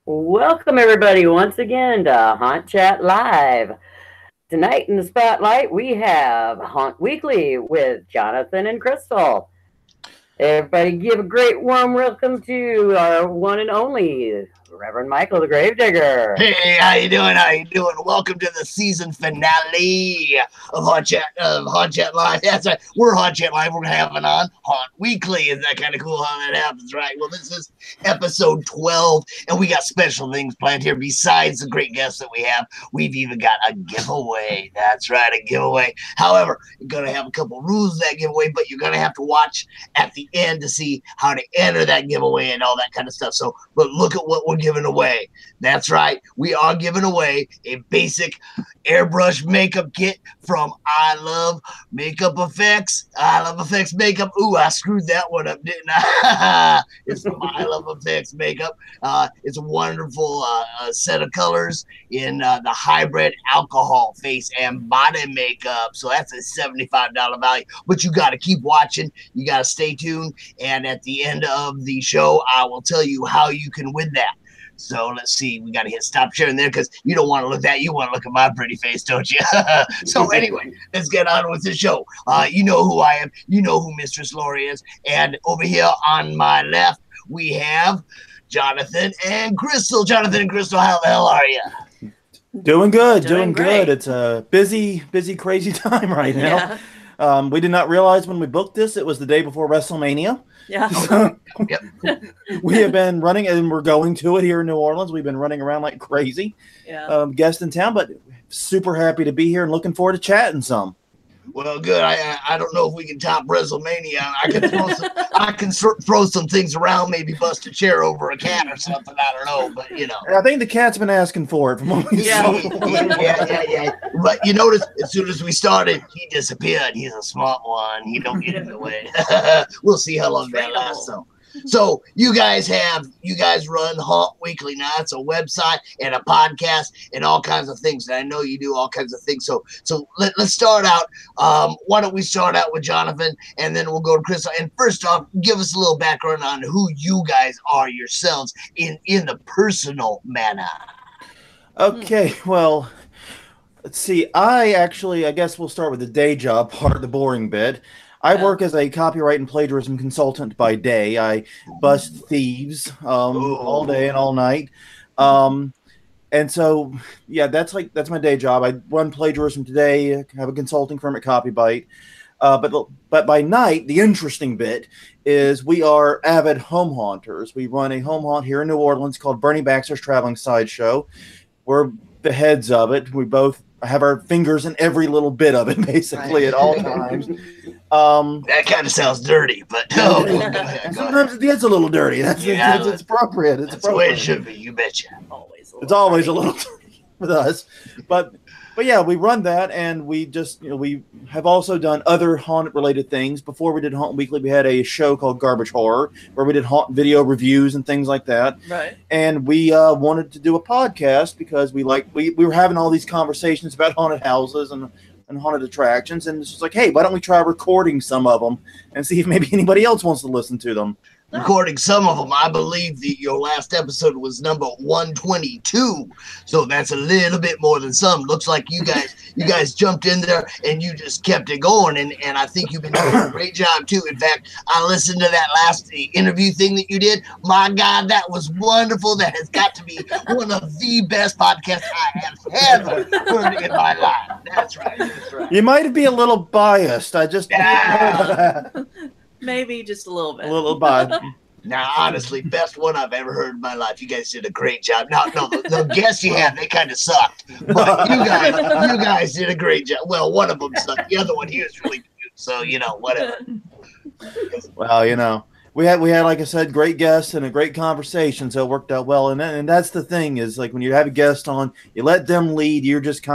Welcome, everybody, once again to Haunt Chat Live. Tonight in the spotlight, we have Haunt Weekly with Jonathan and Crystal. Everybody, give a great warm welcome to our one and only Reverend Michael the Gravedigger. Hey, how you doing? How you doing? Welcome to the season finale of Haunt Chat Live. That's right. We're Haunt Chat Live. We're having on Haunt Weekly. Is that kind of cool how that happens, right? Well, this is episode 12, and we got special things planned here. Besides the great guests that we have, we've even got a giveaway. That's right, a giveaway. However, you're gonna have a couple rules of that giveaway, but you're gonna have to watch at the end to see how to enter that giveaway and all that kind of stuff. So, but look at what we're giving away. That's right. We are giving away a basic airbrush makeup kit from I Love Makeup Effects. I Love Effects Makeup. Ooh, I screwed that one up, didn't I? It's from I Love Effects Makeup. It's a wonderful set of colors in the hybrid alcohol face and body makeup. So that's a $75 value. But you got to keep watching. You got to stay tuned. And at the end of the show, I will tell you how you can win that. So let's see. We got to hit stop sharing there because you don't want to look at that. You want to look at my pretty face, don't you? So anyway, let's get on with the show. You know who I am. You know who Mistress Lori is. And over here on my left, we have Jonathan and Crystal. Jonathan and Crystal, how the hell are you? Doing good. Doing great. good. It's a busy, crazy time right now. We did not realize when we booked this, it was the day before WrestleMania. Yeah. So Yep. we have been running, and we're going to it here in New Orleans. We've been running around like crazy. Yeah. Guest in town, but super happy to be here and looking forward to chatting some. Well, good. I don't know if we can top WrestleMania. I can throw some things around, maybe bust a chair over a cat or something. I don't know, but you know. I think the cat's been asking for it from what we saw. Yeah. But you notice, as soon as we started, he disappeared. He's a smart one. He don't get in the way. We'll see how long that lasts. So you guys run Haunt Weekly now. It's a website and a podcast and all kinds of things. And I know you do all kinds of things. So let's start out. Why don't we start out with Jonathan, and then we'll go to Crystal. And first off, give us a little background on who you guys are yourselves in the personal manner. Okay, well, let's see. I guess we'll start with the day job part, the boring bit. I work as a copyright and plagiarism consultant by day. I bust thieves all day and all night. And so, yeah, that's my day job. I run plagiarism today, have a consulting firm at Copybyte. But by night, the interesting bit is we are avid home haunters. We run a home haunt here in New Orleans called Bernie Baxter's Traveling Sideshow. We're the heads of it. We both have our fingers in every little bit of it, basically, at all times. That kind of sounds dirty, but no. Sometimes it gets a little dirty. It's appropriate. It's the way it should be. You betcha. It's always a little dirty with us, but yeah, we run that, and we just we have also done other haunt related things. Before we did Haunt Weekly, we had a show called Garbage Horror where we did haunt video reviews and things like that. Right. And we wanted to do a podcast because we were having all these conversations about haunted houses and haunted attractions, and it's just like, hey, why don't we try recording some of them and see if maybe anybody else wants to listen to them. Recording some of them. I believe your last episode was number 122, so that's a little bit more than some. Looks like you guys jumped in there and you just kept it going, and I think you've been doing a great job too. In fact, I listened to that last interview thing that you did. My God, that was wonderful. That has got to be one of the best podcasts I have ever heard in my life. That's right. You might be a little biased. I just Maybe just a little bit. A little biased. Now, honestly, best one I've ever heard in my life. You guys did a great job. No, the guests you had, they kind of sucked. But you guys did a great job. Well, one of them sucked. The other one, he was really cute. So, whatever. Well, we had, like I said, great guests and a great conversation, so it worked out well. And that's the thing is, like, when you have a guest on, you let them lead. You're just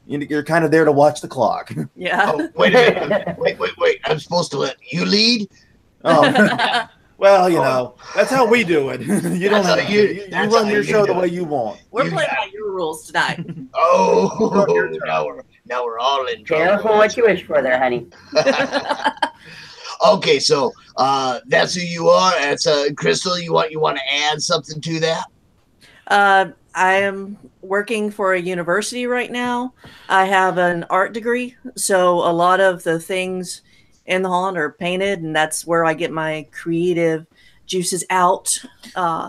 you're kind of there to watch the clock. Yeah. Oh, wait a minute. Wait. I'm supposed to let you lead? Oh. Well, that's how we do it. You don't have you run your show the way you want. We're playing by your rules tonight. Oh, now we're all in trouble. Careful what you wish for there, honey. Okay, so that's who you are. That's Crystal. You want to add something to that? I am working for a university right now. I have an art degree, so a lot of the things in the haunt are painted, and that's where I get my creative juices out.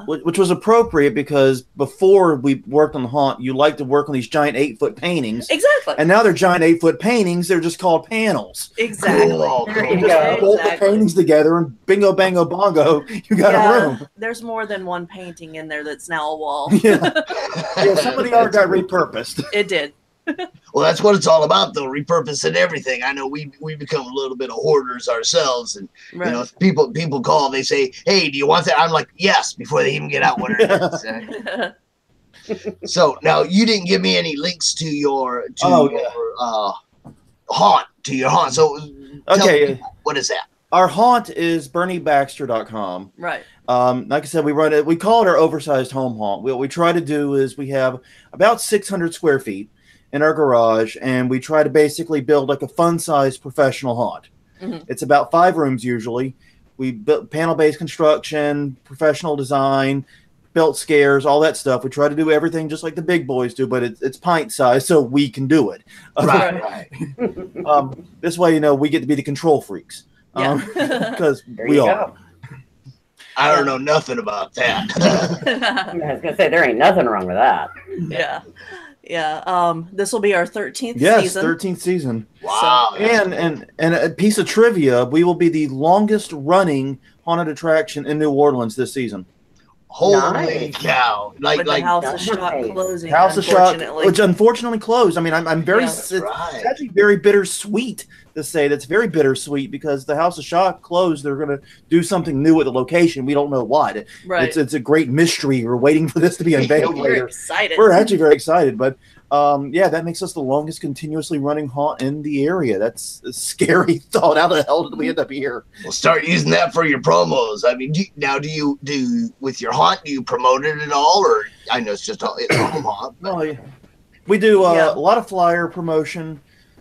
Which was appropriate because before we worked on the haunt, you liked to work on these giant 8-foot paintings. Exactly. And now they're giant 8-foot paintings. They're just called panels. Exactly. Cool. There you You just go. bolt the paintings together and bingo, bango, bongo, you got a room. There's more than one painting in there that's now a wall. Yeah, some of the art got repurposed. It did. Well, that's what it's all about, though. Repurposing everything. I know we become a little bit of hoarders ourselves, and Right. you know, if people call, they say, "Hey, do you want that?" I'm like, "Yes," before they even get out what it is. So now you didn't give me any links to your haunt, to your haunt. So tell me, what is that? Our haunt is BernieBaxter.com. Right. Like I said, we run it. We call it our oversized home haunt. What we try to do is we have about 600 square feet in our garage, and we try to basically build like a fun-sized professional haunt. Mhm. It's about 5 rooms usually. We built panel-based construction, professional design, built scares, all that stuff. We try to do everything just like the big boys do, but it's pint-sized, so we can do it. Right. This way, you know, we get to be the control freaks. Yeah. Because There we you are. go. I don't know nothing about that. I was gonna say there ain't nothing wrong with that. Yeah. Yeah. This will be our 13th Yes, season. 13th season. Wow. And a piece of trivia, we will be the longest running haunted attraction in New Orleans this season. Holy Nice. cow! With the Like House of Nice. Shock closing, House of Shock, unfortunately. which unfortunately closed. I mean, I'm very Yeah. it's right. actually very bittersweet to say that's very bittersweet because the House of Shock closed. They're going to do something new at the location. We don't know what. Right. It's a great mystery. We're waiting for this to be unveiled We're later. excited. We're actually very excited, but yeah, that makes us the longest continuously running haunt in the area. That's a scary thought. How the hell did we end up here? We'll start using that for your promos. I mean, do you with your haunt? Do you promote it at all, or I know it's a home haunt. But Well, yeah. We do Yeah. a lot of flyer promotion.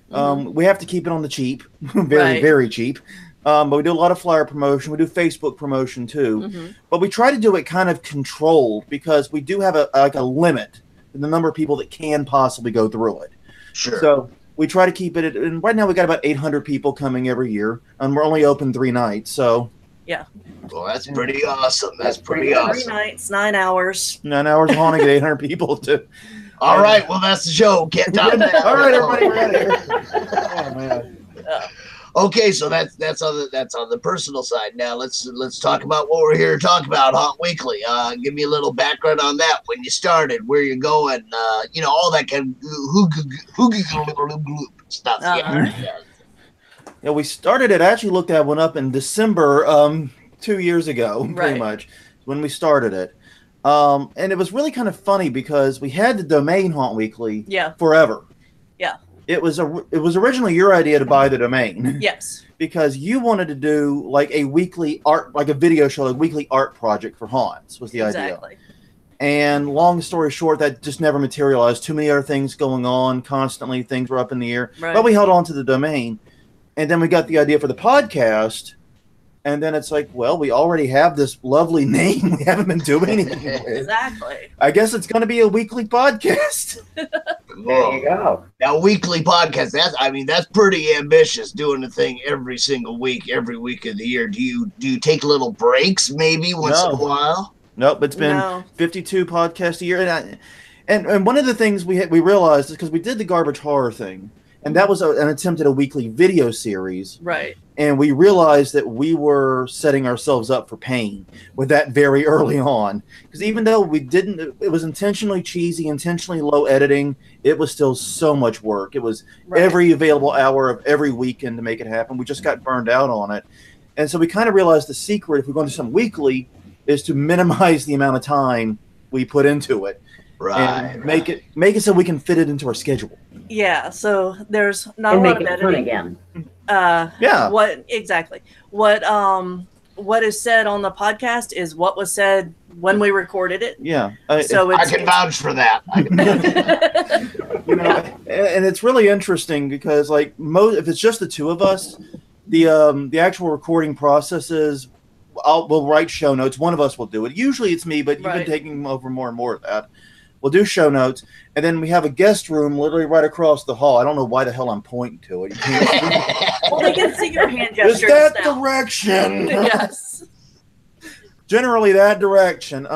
We have to keep it on the cheap, very, Right. very cheap. But we do a lot of flyer promotion. We do Facebook promotion too. Mhm. But we try to do it kind of controlled because we do have a limit in the number of people that can possibly go through it. sure. So we try to keep it. And right now we got about 800 people coming every year, and we're only open 3 nights. So Well, that's pretty awesome. That's pretty 3 awesome. nights, 9 hours. 9 hours of haunting at 800 people too. All right, well, that's the show. Get done now. All right, everybody, we're out of here. Oh man. Okay, so that's on the personal side. Now let's talk about what we're here to talk about. Haunt Weekly. Give me a little background on that. When you started, where you're going, you know, all that kind of stuff. Yeah. Yeah, we started it. I actually looked that one up in December 2 years ago, pretty Right. much, when we started it. And it was really kind of funny because we had the domain Haunt Weekly Yeah. forever. Yeah. It was originally your idea to buy the domain Yes. because you wanted to do like a weekly art, like a video show, like a weekly art project for haunts was the idea. Exactly. And long story short, that just never materialized. Too many other things going on constantly. Things were up in the air. Right. But we held on to the domain. And then we got the idea for the podcast. And then it's like, well, we already have this lovely name. We haven't been doing anything with. Exactly. I guess it's going to be a weekly podcast. There you go. Now, weekly podcast. That's pretty ambitious. Doing the thing every single week, every week of the year. Do you take little breaks maybe once in a while? Nope, it's been No. 52 podcasts a year. And one of the things we realized is because we did the garbage horror thing, and that was an attempt at a weekly video series. Right. And we realized that we were setting ourselves up for pain with that very early on. Because even though it was intentionally cheesy, intentionally low editing, it was still so much work. It was Right. every available hour of every weekend to make it happen. We just got burned out on it. And so we kind of realized the secret, if we're going to do something weekly, is to minimize the amount of time we put into it. Right. And make it so we can fit it into our schedule. Yeah. So there's not And a lot make of it fun editing. again. Yeah. What exactly? What is said on the podcast is what was said when we recorded it. Yeah. So I it's can vouch for that. You know, and it's really interesting because like if it's just the two of us, the actual recording processes we'll write show notes. One of us will do it. Usually it's me, but you've been taking over more and more of that. We'll do show notes, and then we have a guest room literally right across the hall. I don't know why the hell I'm pointing to it. You can't Well, they can see your hand gestures. It's that now. direction. Yes. Generally that direction.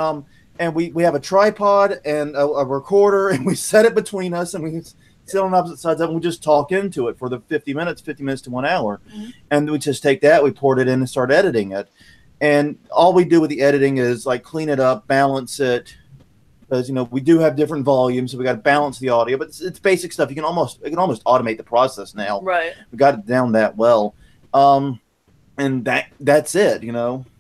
And we have a tripod and a recorder, and we set it between us, and we sit on opposite sides of it, and we just talk into it for the 50 minutes to 1 hour. Mm-hmm. And we just take that, we pour it in and start editing it. And all we do with the editing is like clean it up, balance it, because we do have different volumes, so we got to balance the audio, but it's basic stuff. You can almost automate the process now. Right. We got it down that well. And that's it,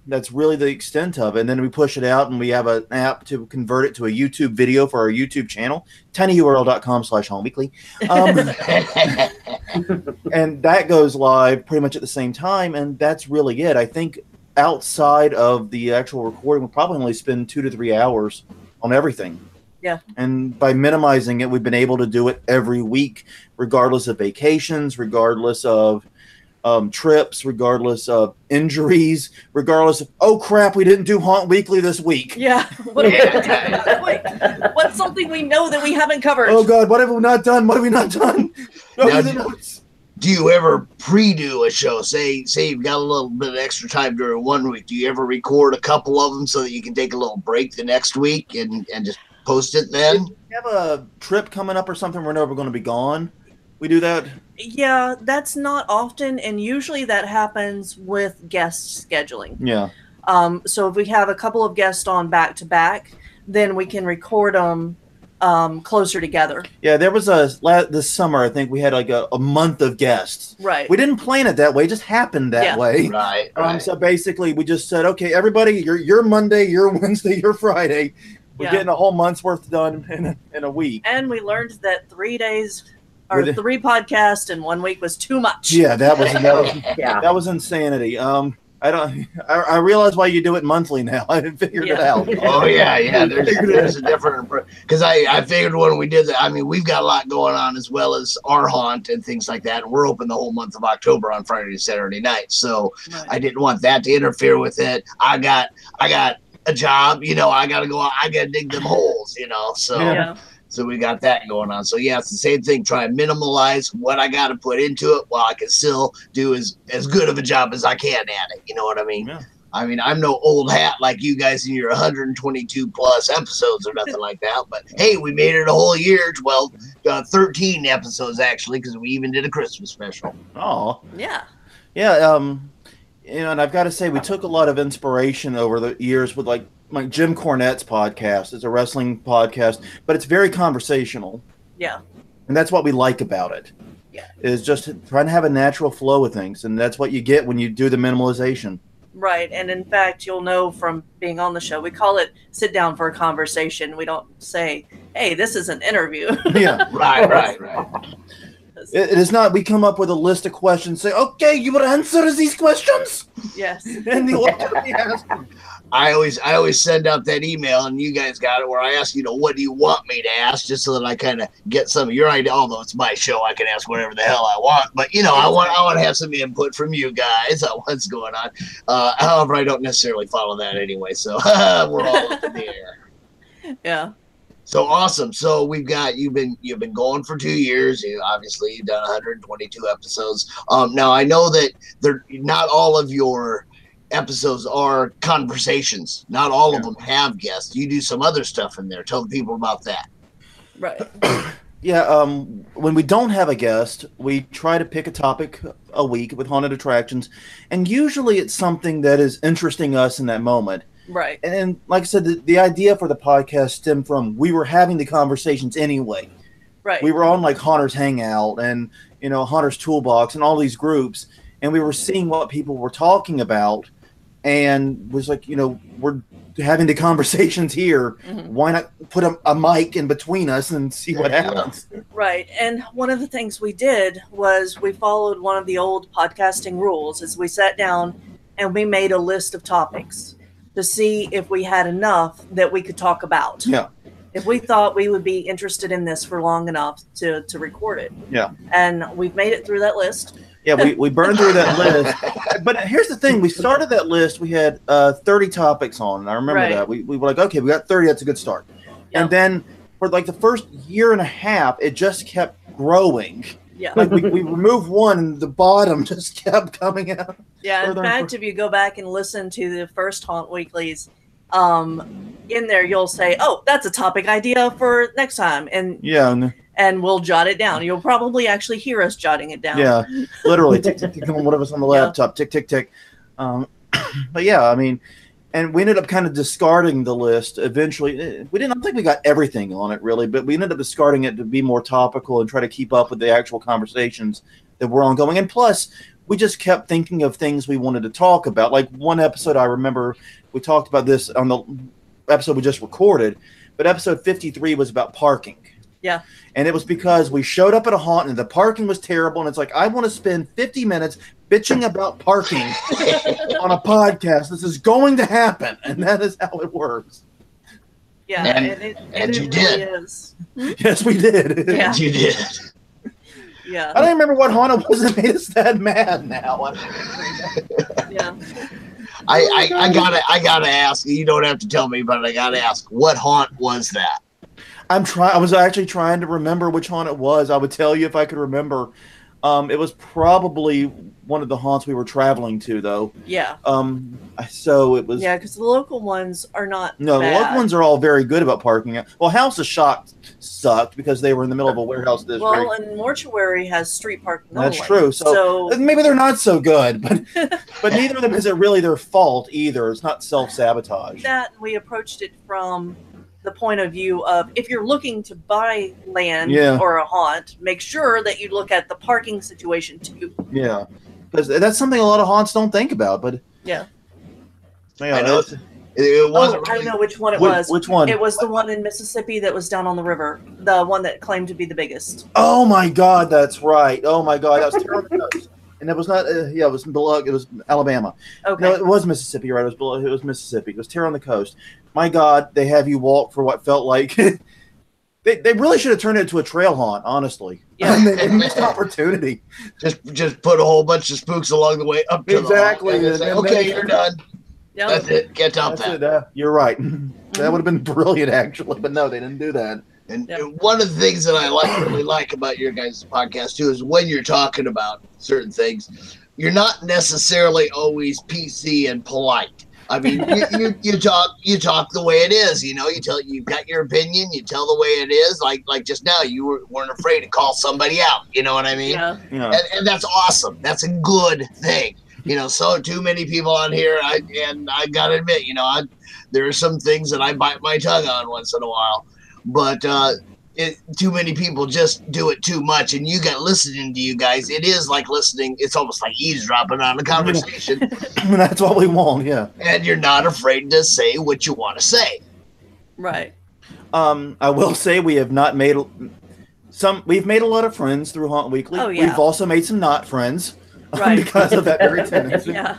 That's really the extent of it. And then we push it out, and we have an app to convert it to a YouTube video for our YouTube channel, tinyurl.com/homeweekly. And that goes live pretty much at the same time, and that's really it. I think outside of the actual recording, we'll probably only spend 2 to 3 hours on everything. Yeah. And by minimizing it, we've been able to do it every week, regardless of vacations, regardless of trips, regardless of injuries, regardless of, oh crap, we didn't do Haunt Weekly this week. Yeah. What are we going to do this week? What's something we know that we haven't covered? Oh God, what have we not done? What have we not done? Do you ever pre-do a show? Say you've got a little bit of extra time during 1 week. Do you ever record a couple of them so that you can take a little break the next week and just post it then? If you have a trip coming up or something, we're never going to be gone. We do that? Yeah, that's not often, and usually that happens with guest scheduling. Yeah. So if we have a couple of guests on back-to-back, then we can record them closer together. Yeah, there was this summer, I think we had like a month of guests. Right. We didn't plan it that way, it just happened that way. Right. So basically we just said, okay, everybody, you're Monday, you're Wednesday, you're Friday. We're getting a whole month's worth done in a week. And we learned that 3 days or 3 podcasts in 1 week was too much. Yeah, that was insanity. I realize why you do it monthly now. I figured it out. Oh yeah. There's a different, because I figured when we did that. I mean, we've got a lot going on as well as our haunt and things like that. And we're open the whole month of October on Friday and Saturday night. So I didn't want that to interfere with it. I got a job. I got to go out. I got to dig them holes. So. Yeah. So we got that going on. So yeah, it's the same thing. Try and minimalize what I got to put into it while I can still do as good of a job as I can at it. You know what I mean? Yeah. I mean, I'm no old hat like you guys in your 122 plus episodes or nothing like that. But hey, we made it a whole year. Well, 13 episodes actually, because we even did a Christmas special. Oh. Yeah. Yeah. And I've got to say, we took a lot of inspiration over the years with like Jim Cornette's podcast. It's a wrestling podcast, but it's very conversational. Yeah. And that's what we like about it. Yeah. Is just trying to have a natural flow with things. And that's what you get when you do the minimalization. Right. And in fact, you'll know from being on the show, we call it sit down for a conversation. We don't say, hey, this is an interview. Yeah. Right. It is not. We come up with a list of questions. Say, okay, you will answer these questions. Yes. And the order we ask them. I always send out that email, and you guys got it, where I ask, what do you want me to ask, just so that I kind of get some of your idea. Although it's my show, I can ask whatever the hell I want. But I want to have some input from you guys on what's going on. However, I don't necessarily follow that anyway, so we're all up in the air. Yeah. So awesome. So you've been going for 2 years. Obviously you've done 122 episodes. Now I know that not all of your episodes are conversations. Not all of them have guests. You do some other stuff in there. Tell the people about that. Right. Yeah. When we don't have a guest, we try to pick a topic a week with haunted attractions, and usually it's something that is interesting us in that moment. Right. And like I said, the idea for the podcast stemmed from we were having the conversations anyway. Right. We were on like Haunters Hangout and Haunters Toolbox and all these groups, and we were seeing what people were talking about, and was like, we're having the conversations here. Mm-hmm. Why not put a mic in between us and see what happens? Right. And one of the things we did was we followed one of the old podcasting rules. Is we sat down and we made a list of topics to see if we had enough that we could talk about. Yeah. If we thought we would be interested in this for long enough to record it. Yeah. And we've made it through that list. Yeah, we burned through that list. But here's the thing: we started that list. We had 30 topics on, and I remember that we were like, okay, we got 30. That's a good start. Yep. And then for like the first year and a half, it just kept growing. Yeah. Like we removed one, and the bottom just kept coming out. Yeah. In fact, if you go back and listen to the first Haunt Weeklies, in there you'll say, "Oh, that's a topic idea for next time," and and we'll jot it down. You'll probably actually hear us jotting it down. Yeah, literally tick tick tick on one of us on the laptop, tick tick tick. But yeah, I mean, and we ended up kind of discarding the list eventually. We didn't. I don't think we got everything on it really, but we ended up discarding it to be more topical and try to keep up with the actual conversations that were ongoing. And plus, we just kept thinking of things we wanted to talk about. Like one episode, I remember we talked about this on the episode we just recorded, but episode 53 was about parking. Yeah. And it was because we showed up at a haunt and the parking was terrible. And it's like, I want to spend 50 minutes bitching about parking on a podcast. This is going to happen. And that is how it works. Yeah. And you did. Really is. Yes, we did. Yeah. And you did. Yeah. I don't remember what haunt it was that made us that mad now. Yeah. I gotta ask. You don't have to tell me, but I gotta ask. What haunt was that? I was actually trying to remember which haunt it was. I would tell you if I could remember. It was probably one of the haunts we were traveling to, though. Yeah. So it was. Yeah, because the local ones are not. No, bad. the local ones are all very good about parking. Well, House of Shock sucked because they were in the middle of a warehouse district. Well, and Mortuary has street parking. That's only. true. So maybe they're not so good, but neither of them is it really their fault either. It's not self-sabotage. That we approached it from the point of view of if you're looking to buy land or a haunt, make sure that you look at the parking situation too. Yeah, because that's something a lot of haunts don't think about. But yeah, I know. It wasn't I know which one it was. Which one? It was the one in Mississippi that was down on the river. The one that claimed to be the biggest. Oh my God, that's right. Oh my God, that was terrible. And it was not. It was below. It was Alabama. Okay. No, it was Mississippi. Right? It was below. It was Mississippi. It was Terror on the Coast. My God, they have you walk for what felt like. They really should have turned it into a trail haunt. Honestly, yeah, they missed opportunity. Just put a whole bunch of spooks along the way up to exactly. the haunt. Say, okay, you're done. Yep. That's it. Get up that. You're right. That would have been brilliant, actually. But no, they didn't do that. And one of the things that I really like about your guys' podcast too is when you're talking about certain things, you're not necessarily always PC and polite. I mean, you talk the way it is. You know, you've got your opinion. You tell the way it is. Like just now, you weren't afraid to call somebody out. You know what I mean? Yeah. And that's awesome. That's a good thing. You know, so too many people on here. I gotta admit, you know, there are some things that I bite my tongue on once in a while. But too many people just do it too much, and you got listening to you guys. It is like listening. It's almost like eavesdropping on a conversation. That's what we want, yeah. And you're not afraid to say what you want to say. Right. I will say we have not made we've made a lot of friends through Haunt Weekly. Oh, yeah. We've also made some not friends because of that very tendency. Yeah.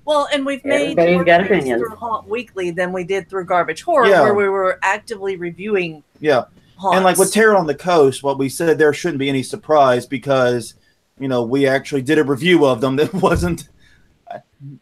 Well, and we've made more got friends opinions. through Haunt Weekly than we did through Garbage Horror, where we were actively reviewing. Yeah. Haunts. And like with Terror on the Coast, what we said there shouldn't be any surprise because, you know, we actually did a review of them that wasn't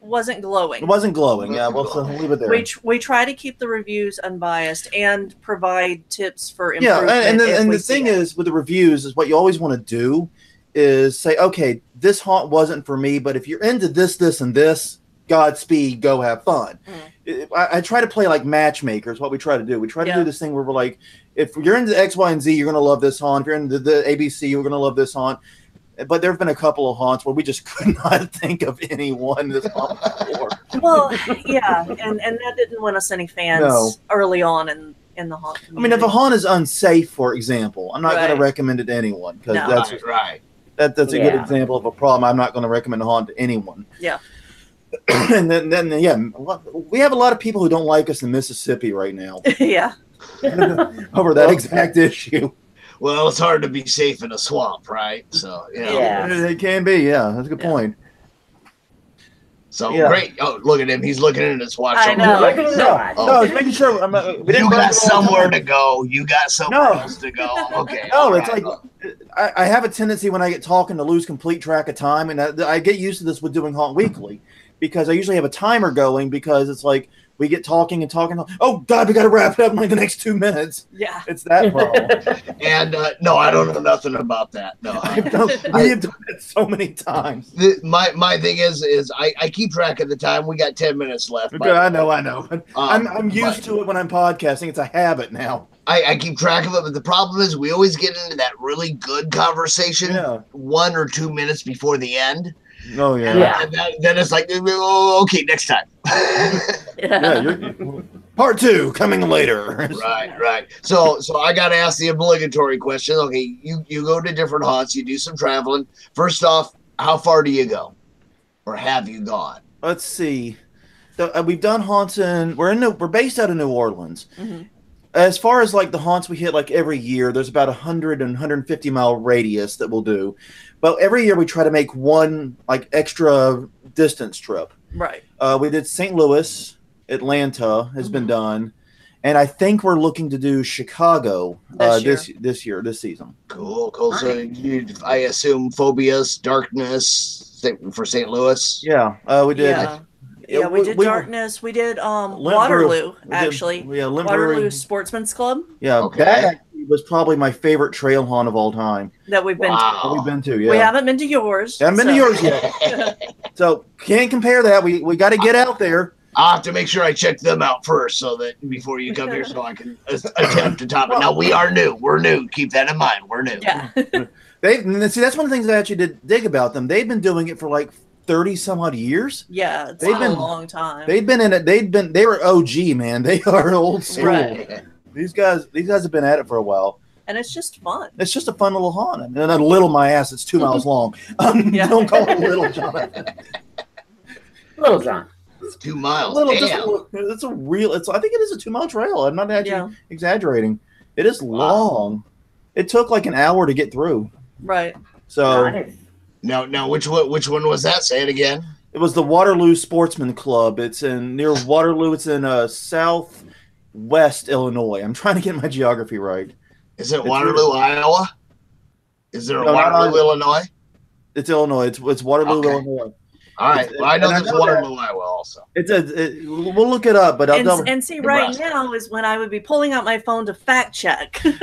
glowing. It wasn't glowing. Yeah, well, so leave it there. We try to keep the reviews unbiased and provide tips for improvement. Yeah, and the thing is with the reviews is what you always want to do is say, okay, this haunt wasn't for me, but if you're into this, this, and this, Godspeed, go have fun. I try to play like matchmakers. What we try to do, we try to do this thing where we're like, if you're into X, Y, and Z, you're going to love this haunt. If you're into the ABC, you're going to love this haunt. But there have been a couple of haunts where we just could not think of anyone this haunt before. Well, yeah, and that didn't win us any fans early on in the haunt community. I mean, if a haunt is unsafe, for example, I'm not going to recommend it to anyone because that's right. That's a good example of a problem. I'm not going to recommend a haunt to anyone. Yeah. And then we have a lot of people who don't like us in Mississippi right now. Yeah. Over that exact issue. Well, it's hard to be safe in a swamp, right? So, you know. Yeah. It can be, that's a good point. So, great. Oh, look at him. He's looking at his watch. I know. Look at his watch. No, I was making sure. You got somewhere to go. You got somewhere else to go. Okay. No, it's like, I have a tendency when I get talking to lose complete track of time, and I get used to this with doing Haunt Weekly because I usually have a timer going because it's like we get talking and talking. Oh God, we got to wrap it up in like the next 2 minutes. Yeah, it's that problem. And no, I don't know nothing about that. No, we have done it so many times. My thing is I keep track of the time. We got 10 minutes left. Okay, I know. But I'm used to it when I'm podcasting. It's a habit now. I keep track of it, but the problem is we always get into that really good conversation 1 or 2 minutes before the end. Oh yeah. And then it's like, oh, okay, next time. Part 2 coming later. Right. So I got to ask the obligatory question. Okay, you go to different haunts, you do some traveling. First off, how far do you go, or have you gone? Let's see. We've done haunts we're based out of New Orleans. Mm-hmm. As far as like the haunts we hit like every year, there's about 100 and 150 mile radius that we'll do. But every year we try to make one like extra distance trip. Right. We did St. Louis, Atlanta has been done, and I think we're looking to do Chicago this season. Cool. So I assume Phobias, Darkness for St. Louis. Yeah, we did. Yeah, we did Darkness. We did Waterloo, actually. Waterloo Sportsman's Club. Yeah, okay. That actually was probably my favorite trail haunt of all time. That we've been to. Yeah. We haven't been to yours. Haven't been to yours yet. So can't compare that. We got to get out there. I'll have to make sure I check them out first so that before you come here so I can attempt to top it. Now, we are new. We're new. Keep that in mind. We're new. Yeah. See, that's one of the things I actually did dig about them. They've been doing it for like 30 some odd years. Yeah, it's been a long time. They've been in it. They were OG, man. They are old school. Right. These guys have been at it for a while. And it's just fun. It's just a fun little haunt. And a little my ass, it's 2 miles long. Don't call it Little John. Little John. It's 2 miles. I think it is a 2 mile trail. I'm not actually exaggerating. It is long. It took like an hour to get through. Right. So Nice. Now, which one was that? Say it again. it was the Waterloo Sportsman Club. It's near Waterloo. It's in southwest Illinois. I'm trying to get my geography right. Is it Waterloo, Iowa? Is there a Waterloo, Illinois? It's Illinois. It's Waterloo, Illinois. All right. Well, I know there's Waterloo, Iowa also. We'll look it up, but and see, right now is when I would be pulling out my phone to fact check. Like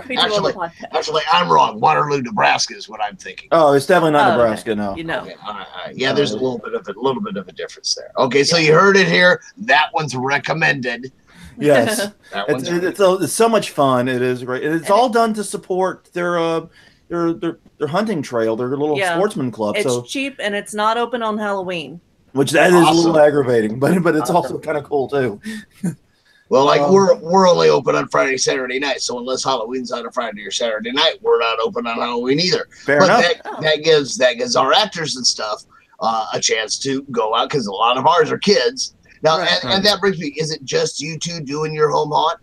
we do on the podcast. Actually, I'm wrong. Waterloo, Nebraska is what I'm thinking. Oh, it's definitely not Nebraska, no. You know. Okay. All right. Yeah, there's a little bit of a difference there. Okay, so you heard it here. That one's recommended. Yes. It's so much fun. It is great. And it's all done to support their hunting trail, their little sportsman club. It's cheap and it's not open on Halloween. Which that is a little aggravating, but it's also kind of cool too. Well, like we're only open on Friday, Saturday night, so unless Halloween's on a Friday or Saturday night, we're not open on Halloween either. Fair enough. That gives our actors and stuff a chance to go out because a lot of ours are kids. Now, and that brings me, is it just you two doing your home haunt?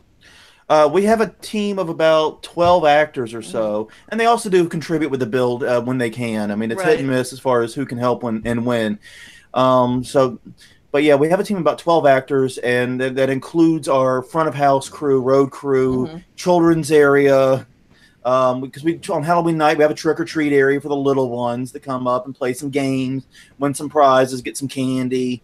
We have a team of about 12 actors or so, and they also do contribute with the build when they can. I mean, it's hit and miss as far as who can help and when. But yeah, we have a team of about 12 actors, and that includes our front of house crew, road crew, children's area. Because on Halloween night we have a trick or treat area for the little ones that come up and play some games, win some prizes, get some candy.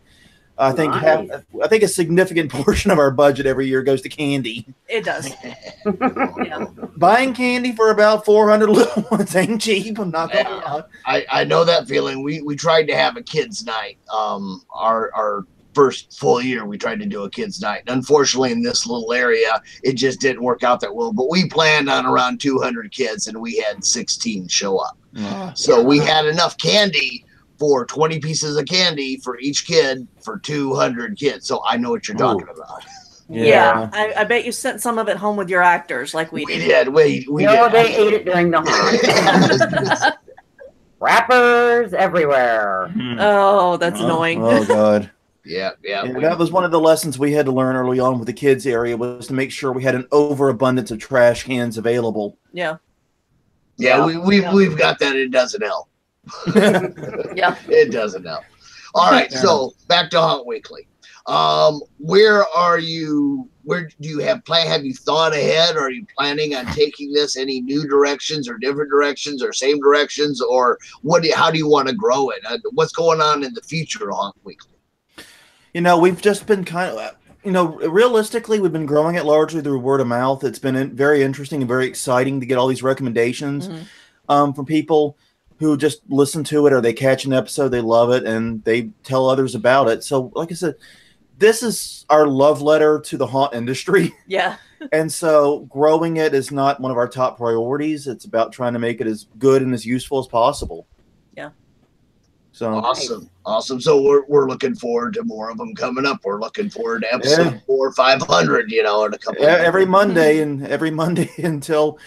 I think a significant portion of our budget every year goes to candy. It does. Buying candy for about 400 little ones ain't cheap. I'm not gonna lie. I know that feeling. We tried to have a kids' night. Our first full year we tried to do a kids' night. Unfortunately, in this little area, it just didn't work out that well. But we planned on around 200 kids, and we had 16 show up. So we had enough candy for 20 pieces of candy for each kid for 200 kids. So I know what you're talking about. Yeah. I bet you sent some of it home with your actors like we did. We did. They ate it during the haunt. Wrappers everywhere. Oh, that's annoying. Oh, God. Yeah. That was one of the lessons we had to learn early on with the kids area was to make sure we had an overabundance of trash cans available. Yeah. We've got that. It doesn't help. Yeah, it doesn't help. All right, so back to Haunt Weekly. Where are you? Where do you have plan? Have you thought ahead? Are you planning on taking this any new directions or different directions or same directions, or how do you want to grow it? What's going on in the future on Weekly? We've just been kind of, realistically, we've been growing it largely through word of mouth. It's been very interesting and very exciting to get all these recommendations from people who just listen to it, or they catch an episode, they love it, and they tell others about it. So, like I said, this is our love letter to the haunt industry. Yeah. And so growing it is not one of our top priorities. It's about trying to make it as good and as useful as possible. Yeah. So awesome. So we're looking forward to more of them coming up. We're looking forward to episode 400 or 500, in a couple of every Monday until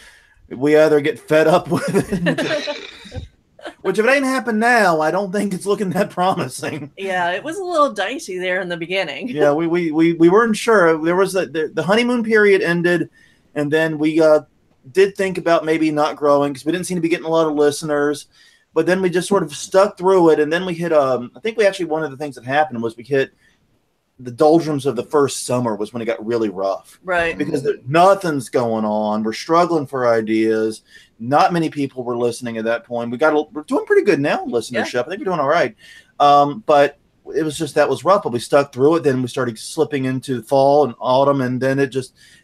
we either get fed up with it. Which, if it ain't happened now, I don't think it's looking that promising. Yeah, it was a little dicey there in the beginning. Yeah, we weren't sure. There was the honeymoon period ended, and then we did think about maybe not growing because we didn't seem to be getting a lot of listeners. But then we just sort of stuck through it, and then we hit. I think we actually, one of the things that happened was we hit the doldrums of the first summer was when it got really rough. Right. Because nothing's going on. We're struggling for ideas. Not many people were listening at that point. We're doing pretty good now, listenership. Yeah. I think we're doing all right. But it was just, that was rough, but we stuck through it. Then we started slipping into fall and autumn, and then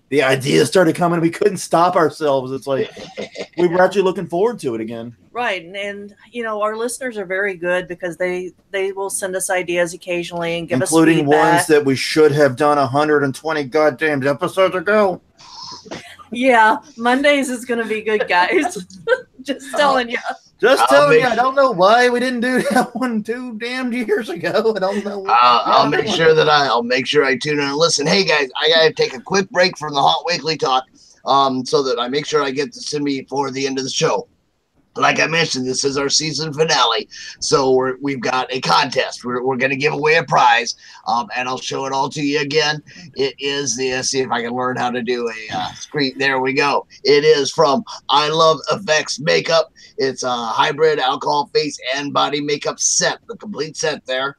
the ideas started coming, and we couldn't stop ourselves. It's like we were actually looking forward to it again. Right. And our listeners are very good because they will send us ideas occasionally and give us feedback. Including ones that we should have done 120 goddamn episodes ago. Yeah, Mondays is going to be good, guys. Just telling you. Just telling you. I don't know why we didn't do that one 2 damn years ago. I don't know. I'll make sure I tune in and listen. Hey guys, I gotta take a quick break from the Haunt Weekly talk, so that I make sure I get this in me before the end of the show. Like I mentioned, this is our season finale, so we've got a contest. We're going to give away a prize, and I'll show it all to you again. It is see if I can learn how to do a screen. There we go. It is from I Love Effects Makeup. It's a hybrid alcohol face and body makeup set, the complete set there,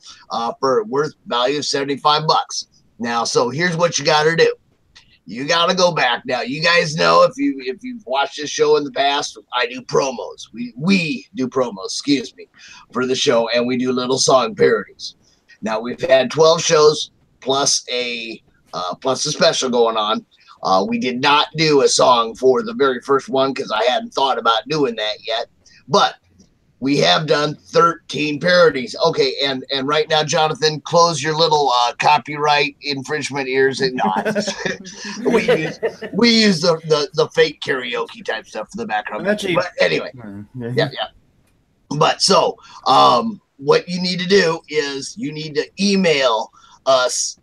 for value of $75. Now, so here's what you got to do. You got to go back. Now, you guys know, if you've watched this show in the past, I do promos. We do promos, for the show, and we do little song parodies. Now, we've had 12 shows plus a special going on. We did not do a song for the very first one because I hadn't thought about doing that yet. But we have done 13 parodies. Okay, and right now, Jonathan, close your little copyright infringement ears. And we use the fake karaoke type stuff for the background. But anyway, yeah. But so, what you need to do is you need to email us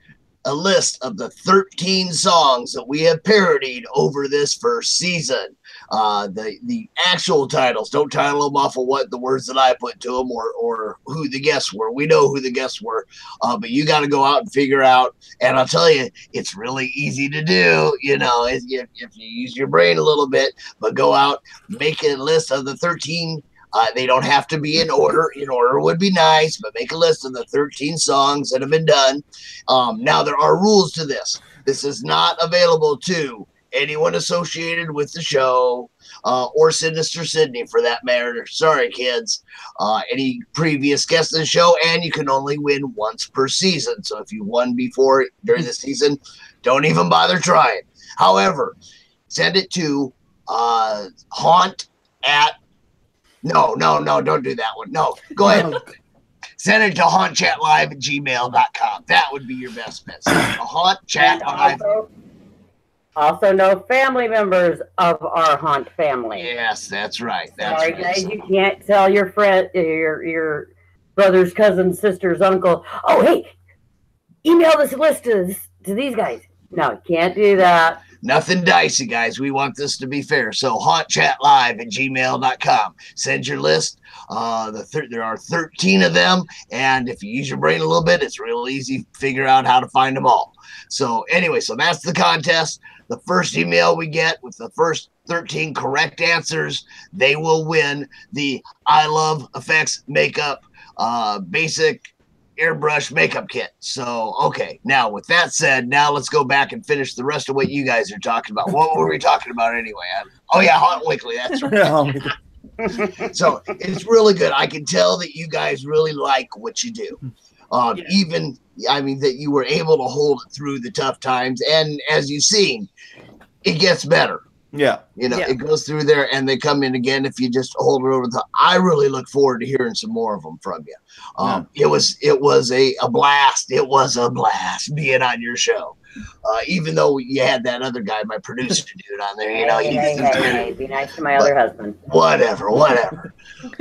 a list of the 13 songs that we have parodied over this first season. The actual titles, don't title them off of what the words that I put to them or who the guests were. We know who the guests were, but you got to go out and figure out. And I'll tell you, it's really easy to do, if you use your brain a little bit. But go out, make a list of the 13. They don't have to be in order. In order would be nice, but make a list of the 13 songs that have been done. Now, there are rules to this. This is not available to anyone associated with the show, or Sinister Sydney for that matter. Sorry, kids. Any previous guests of the show, and you can only win once per season. So if you won before during the season, don't even bother trying. However, send it to haunt at No, don't do that one. No, go ahead. Send it to hauntchatlive@gmail.com. That would be your best bet. Hauntchatlive. Also, no family members of our haunt family. Yes, that's right. Sorry, guys, you can't tell your friend, your brother's cousin, sister's uncle, oh, hey, email this list to these guys. No, you can't do that. Nothing dicey, guys. We want this to be fair. So hauntchatlive@gmail.com. Send your list. There are 13 of them, and if you use your brain a little bit, it's real easy to figure out how to find them all. So anyway, so that's the contest. The first email we get with the first 13 correct answers, they will win the I Love Effects Makeup basic Airbrush Makeup Kit. So, okay. Now, with that said, now let's go back and finish the rest of what you guys are talking about. What were we talking about anyway? Oh, yeah, Haunt Weekly. That's right. So, it's really good. I can tell that you guys really like what you do. Even, I mean, that you were able to hold it through the tough times. And as you've seen, it gets better. Yeah. You know, it goes through there and they come in again if you just hold it over the top. I really look forward to hearing some more of them from you. It was a blast. It was a blast being on your show. Even though you had that other guy, my producer dude on there, you know. Hey, be nice to my other husband. Whatever.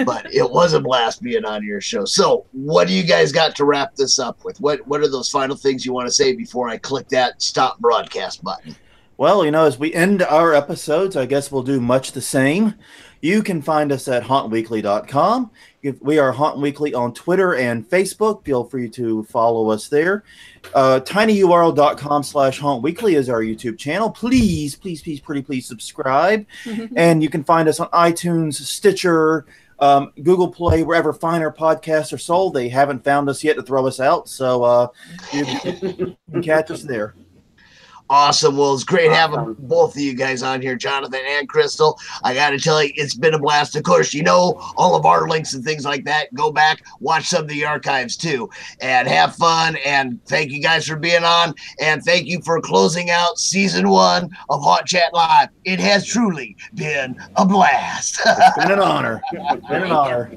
But it was a blast being on your show. So what do you guys got to wrap this up with? What are those final things you want to say before I click that stop broadcast button? Well, you know, as we end our episodes, I guess we'll do much the same. You can find us at hauntweekly.com. We are Haunt Weekly on Twitter and Facebook. Feel free to follow us there. tinyurl.com/hauntweekly is our YouTube channel. Please subscribe. And you can find us on iTunes, Stitcher, Google Play, wherever finer podcasts are sold. They haven't found us yet to throw us out, so you can catch us there. Awesome. Well, it's great having both of you guys on here, Jonathan and Crystal. I got to tell you, it's been a blast. Of course, you know, all of our links and things like that. Go back, watch some of the archives too, and have fun. And thank you guys for being on. And thank you for closing out season 1 of Haunt Chat Live. It has truly been a blast. It's been an honor. It's been an honor.